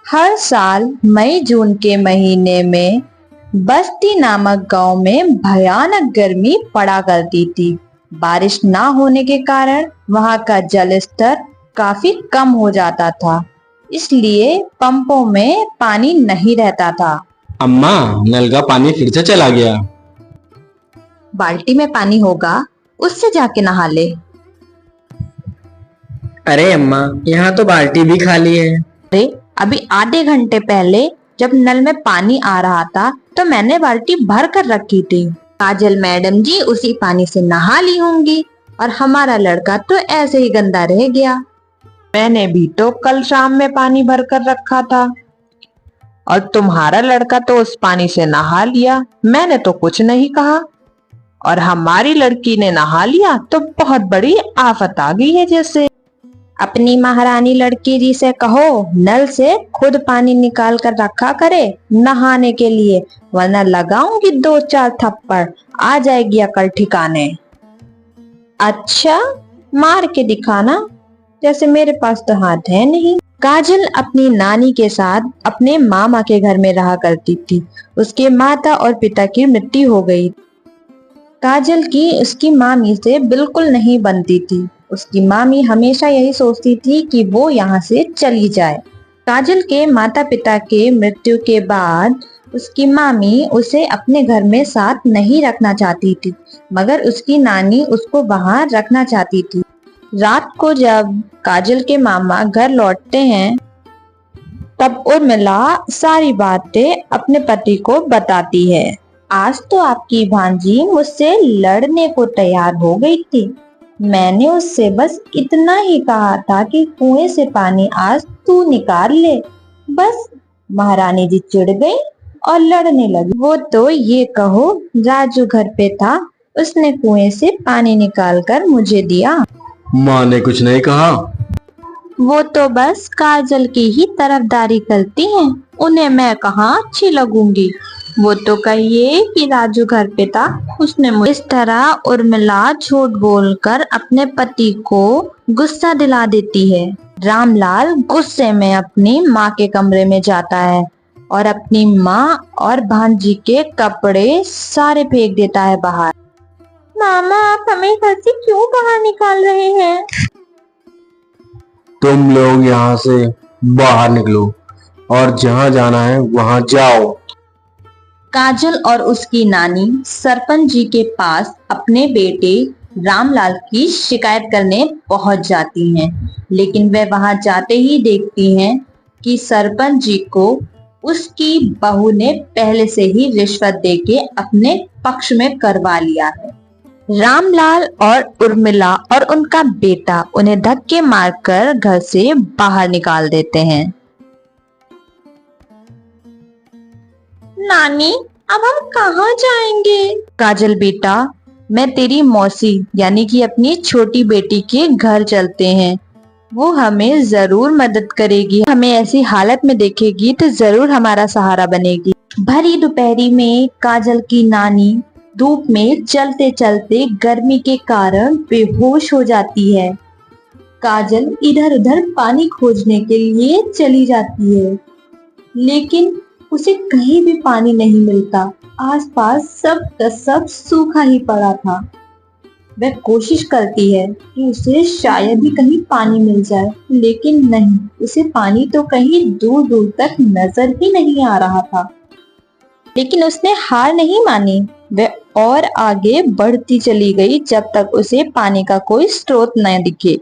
हर साल मई जून के महीने में बस्ती नामक गांव में भयानक गर्मी पड़ा करती थी। बारिश ना होने के कारण वहां का जल स्तर काफी कम हो जाता था, इसलिए पंपों में पानी नहीं रहता था। अम्मा, नल का पानी फिर से चला गया। बाल्टी में पानी होगा, उससे जाके नहा ले। अरे अम्मा, यहाँ तो बाल्टी भी खाली है। अरे अभी आधे घंटे पहले जब नल में पानी आ रहा था तो मैंने बाल्टी भर कर रखी थी। काजल मैडम जी उसी पानी से नहा ली होंगी और हमारा लड़का तो ऐसे ही गंदा रह गया। मैंने भी तो कल शाम में पानी भर कर रखा था और तुम्हारा लड़का तो उस पानी से नहा लिया। मैंने तो कुछ नहीं कहा और हमारी लड़की ने नहा लिया तो बहुत बड़ी आफत आ गई है। जैसे अपनी महारानी लड़की जी से कहो नल से खुद पानी निकाल कर रखा करे नहाने के लिए, वरना लगाऊंगी 2-4 थप्पड़, आ जाएगी अकल ठिकाने। अच्छा, मार के दिखाना, जैसे मेरे पास तो हाथ है नहीं। काजल अपनी नानी के साथ अपने मामा के घर में रहा करती थी। उसके माता और पिता की मृत्यु हो गई। काजल की उसकी मामी से बिल्कुल नहीं बनती थी। उसकी मामी हमेशा यही सोचती थी कि वो यहाँ से चली जाए। काजल के माता पिता के मृत्यु के बाद उसकी मामी उसे अपने घर में साथ नहीं रखना चाहती थी, मगर उसकी नानी उसको वहाँ रखना चाहती थी। रात को जब काजल के मामा घर लौटते हैं तब उर्मिला सारी बातें अपने पति को बताती है। आज तो आपकी भांजी मुझसे लड़ने को तैयार हो गई थी। मैंने उससे बस इतना ही कहा था कि कुएं से पानी आज तू निकाल ले, बस महारानी जी चिढ़ गई और लड़ने लगी। वो तो ये कहो राजू घर पे था, उसने कुएं से पानी निकाल कर मुझे दिया। माँ ने कुछ नहीं कहा। वो तो बस काजल की ही तरफदारी करती हैं, उन्हें मैं कहाँ अच्छी लगूंगी। वो तो कहिए कि राजू घर पे था, उसने मुझे। इस तरह उर्मिला झूठ बोलकर अपने पति को गुस्सा दिला देती है। रामलाल गुस्से में अपनी माँ के कमरे में जाता है और अपनी माँ और भांजी के कपड़े सारे फेंक देता है बाहर। मामा, आप हमें घर से क्यों बाहर निकाल रहे हैं? तुम लोग यहाँ से बाहर निकलो और जहाँ जाना है वहाँ जाओ। काजल और उसकी नानी सरपंच जी के पास अपने बेटे रामलाल की शिकायत करने पहुंच जाती हैं, लेकिन वे वहां जाते ही देखती हैं कि सरपंच जी को उसकी बहू ने पहले से ही रिश्वत देके अपने पक्ष में करवा लिया है। रामलाल और उर्मिला और उनका बेटा उन्हें धक्के मारकर घर से बाहर निकाल देते हैं। नानी, अब हम कहाँ जाएंगे? काजल बेटा, मैं तेरी मौसी यानी कि अपनी छोटी बेटी के घर चलते हैं। वो हमें जरूर मदद करेगी, हमें ऐसी हालत में देखेगी तो जरूर हमारा सहारा बनेगी। भरी दोपहरी में काजल की नानी धूप में चलते चलते गर्मी के कारण बेहोश हो जाती है। काजल इधर उधर पानी खोजने के लिए चली जाती है, लेकिन उसे कहीं भी पानी नहीं मिलता। आसपास सब का सब सूखा ही पड़ा था। वह कोशिश करती है कि उसे शायद ही कहीं पानी मिल जाए, लेकिन नहीं, उसे पानी तो कहीं दूर दूर तक नजर ही नहीं आ रहा था। लेकिन उसने हार नहीं मानी। वह और आगे बढ़ती चली गई जब तक उसे पानी का कोई स्रोत न दिखे।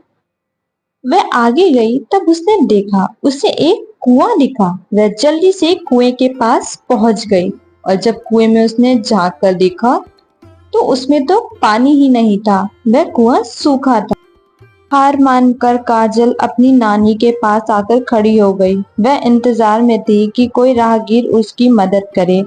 वह आगे गई तब उसने देखा उसे एक कुआं दिखा। वह जल्दी से कुएं के पास पहुंच गई और जब कुएं में उसने झांक कर देखा तो उसमें तो पानी ही नहीं था, वह कुआं सूखा था। हार मानकर काजल अपनी नानी के पास आकर खड़ी हो गई। वह इंतजार में थी कि कोई राहगीर उसकी मदद करे।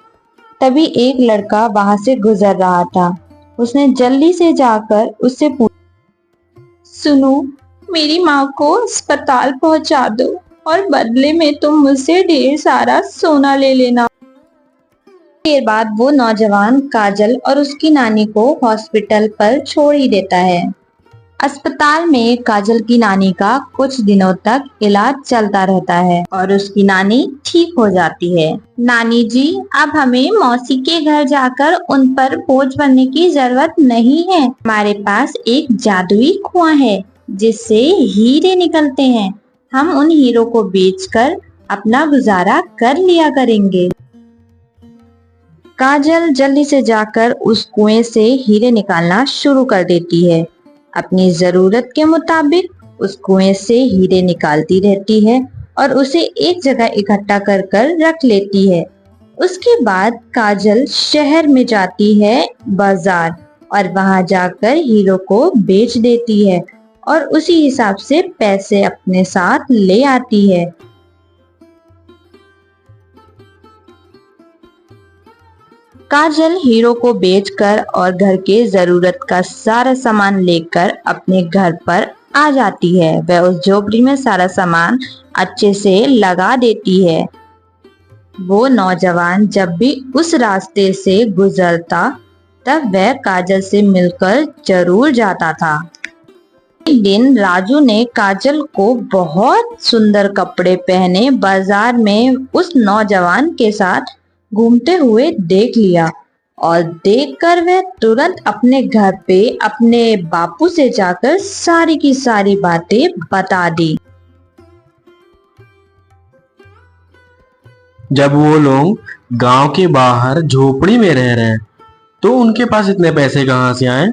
तभी एक लड़का वहां से गुजर रहा था। उसने जल्दी से जाकर उससे पूछा, सुनो, मेरी माँ को अस्पताल पहुंचा दो और बदले में तुम मुझसे ढेर सारा सोना ले लेना। देर बाद वो नौजवान काजल और उसकी नानी को हॉस्पिटल पर छोड़ ही देता है। अस्पताल में काजल की नानी का कुछ दिनों तक इलाज चलता रहता है और उसकी नानी ठीक हो जाती है। नानी जी, अब हमें मौसी के घर जाकर उन पर बोझ बनने की जरूरत नहीं है। हमारे पास एक जादुई कुआं है जिससे हीरे निकलते हैं। हम उन हीरो को बेचकर अपना गुजारा कर लिया करेंगे। काजल जल्दी से जाकर उस कुएं से हीरे निकालना शुरू कर देती है। अपनी जरूरत के मुताबिक उस कुएं से हीरे निकालती रहती है और उसे एक जगह इकट्ठा कर कर रख लेती है। उसके बाद काजल शहर में जाती है बाजार और वहां जाकर हीरो को बेच देती है और उसी हिसाब से पैसे अपने साथ ले आती है। काजल हीरो को बेचकर और घर के जरूरत का सारा सामान लेकर अपने घर पर आ जाती है। वह उस झोपड़ी में सारा सामान अच्छे से लगा देती है। वो नौजवान जब भी उस रास्ते से गुजरता तब वह काजल से मिलकर जरूर जाता था। एक दिन राजू ने काजल को बहुत सुंदर कपड़े पहने बाजार में उस नौजवान के साथ घूमते हुए देख लिया और देखकर वह तुरंत अपने घर पे अपने बापू से जाकर सारी की सारी बातें बता दी। जब वो लोग गांव के बाहर झोपड़ी में रह रहे हैं तो उनके पास इतने पैसे कहाँ से आए?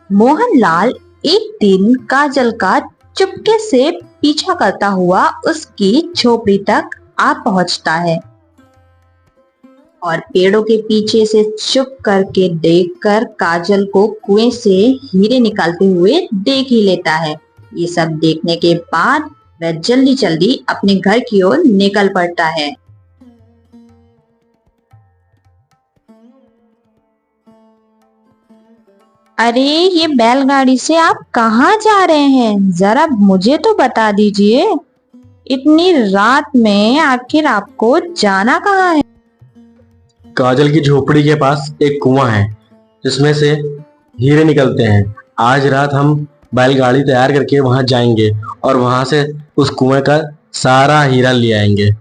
मोहनलाल एक दिन काजल का चुपके से पीछा करता हुआ उसकी झोपड़ी तक आ पहुंचता है और पेड़ों के पीछे से चुप करके देखकर काजल को कुएं से हीरे निकालते हुए देख ही लेता है। ये सब देखने के बाद वह जल्दी जल्दी अपने घर की ओर निकल पड़ता है। अरे, ये बैलगाड़ी से आप कहाँ जा रहे हैं? जरा मुझे तो बता दीजिए। इतनी रात में आखिर आपको जाना कहाँ है? काजल की झोपड़ी के पास एक कुआं है जिसमें से हीरे निकलते हैं। आज रात हम बैलगाड़ी तैयार करके वहां जाएंगे और वहां से उस कुएं का सारा हीरा ले आएंगे।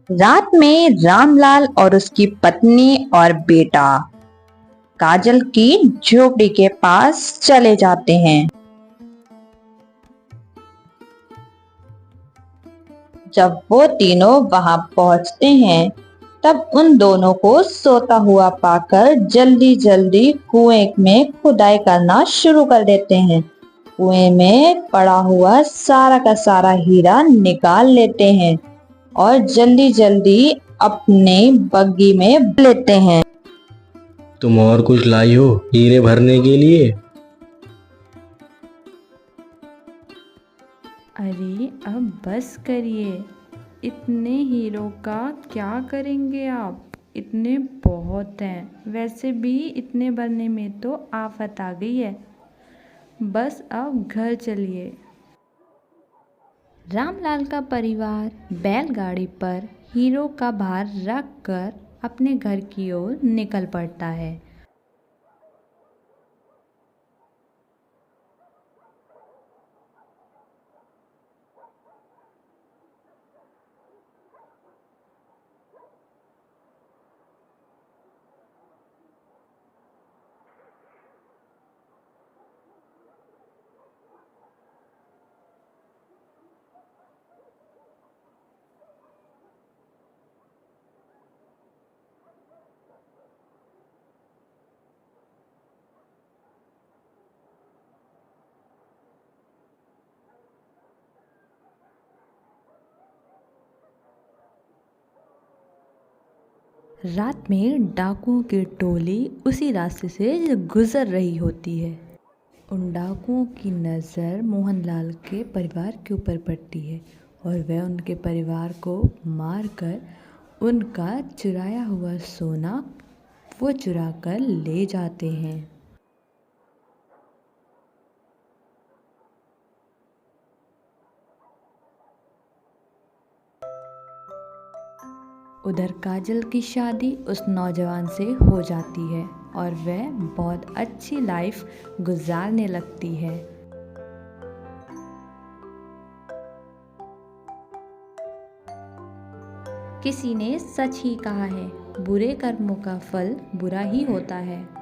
रात में रामलाल और उसकी पत्नी और बेटा काजल की झोपड़ी के पास चले जाते हैं। जब वो तीनों वहां पहुंचते हैं तब उन दोनों को सोता हुआ पाकर जल्दी जल्दी कुएं में खुदाई करना शुरू कर देते हैं। कुएं में पड़ा हुआ सारा का सारा हीरा निकाल लेते हैं और जल्दी जल्दी अपने बग्गी में लेते हैं। तुम और कुछ लाई हो हीरे भरने के लिए? अरे अब बस करिए, इतने हीरों का क्या करेंगे आप? इतने बहुत हैं। वैसे भी इतने भरने में तो आफत आ गई है। बस अब घर चलिए। रामलाल का परिवार बैलगाड़ी पर हीरो का भार रख कर अपने घर की ओर निकल पड़ता है। रात में डाकुओं की टोली उसी रास्ते से गुजर रही होती है। उन डाकुओं की नज़र मोहनलाल के परिवार के ऊपर पड़ती है और वह उनके परिवार को मारकर उनका चुराया हुआ सोना वो चुरा कर ले जाते हैं। उधर काजल की शादी उस नौजवान से हो जाती है। और वह बहुत अच्छी लाइफ गुजारने लगती है। किसी ने सच ही कहा है, बुरे कर्मों का फल बुरा ही होता है।